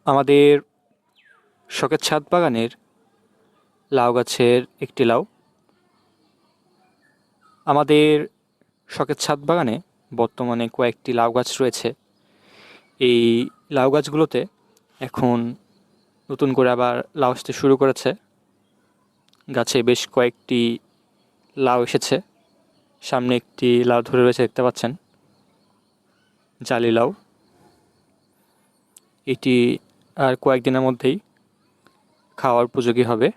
আমাদের শখের ছাদ বাগানের লাউ গাছের একটি লাউ। আমাদের শখের ছাদ বাগানে বর্তমানে কয়েকটি লাউ গাছ রয়েছে। এই লাউ গাছগুলোতে এখন নতুন করে আবার লাউ আসতে শুরু করেছে। গাছে বেশ কয়েকটি লাউ এসেছে। সামনে একটি লাউ ধরে রয়েছে, দেখতে পাচ্ছেন, জালি লাউ। এটি আর কয়েকদিনের মধ্যেই খাওয়ার উপযোগী হবে।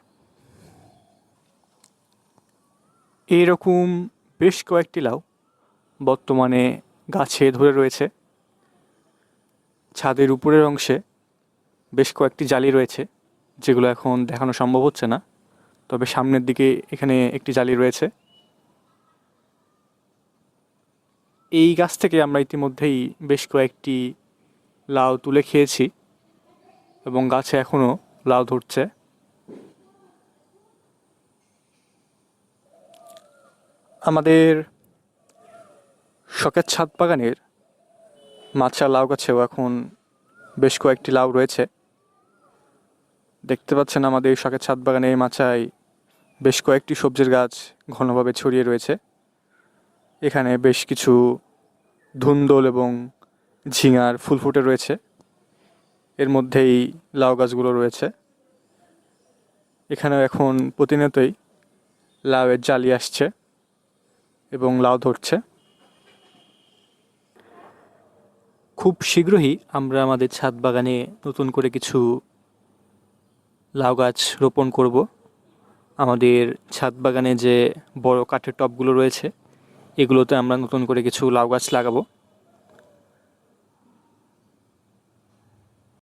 এইরকম বেশ কয়েকটি লাউ বর্তমানে গাছে ধরে রয়েছে। ছাদের উপরের অংশে বেশ কয়েকটি জালি রয়েছে, যেগুলো এখন দেখানো সম্ভব হচ্ছে না, তবে সামনের দিকে এখানে একটি জালি রয়েছে। এই গাছ থেকে আমরা ইতিমধ্যেই বেশ কয়েকটি লাউ তুলে খেয়েছি এবং গাছে এখনও লাউ ধরছে। আমাদের শখের ছাদ বাগানের মাচা লাউ গাছেও এখন বেশ কয়েকটি লাউ রয়েছে। দেখতে পাচ্ছেন আমাদের শখের ছাদ বাগানের মাচায় বেশ কয়েকটি সবজির গাছ ঘনভাবে ছড়িয়ে রয়েছে। এখানে বেশ কিছু ধুন্দল এবং ঝিঙার ফুল ফুটে রয়েছে। এর মধ্যেই লাউ গাছগুলো রয়েছে। এখানেও এখন প্রতিনিয়তই লাউয়ের জালি আসছে এবং লাউ ধরছে। খুব শীঘ্রই আমরা আমাদের ছাদ বাগানে নতুন করে কিছু লাউ গাছ রোপণ করব। আমাদের ছাদ বাগানে যে বড় কাঠের টবগুলো রয়েছে, এগুলোতে আমরা নতুন করে কিছু লাউ গাছ লাগাবো।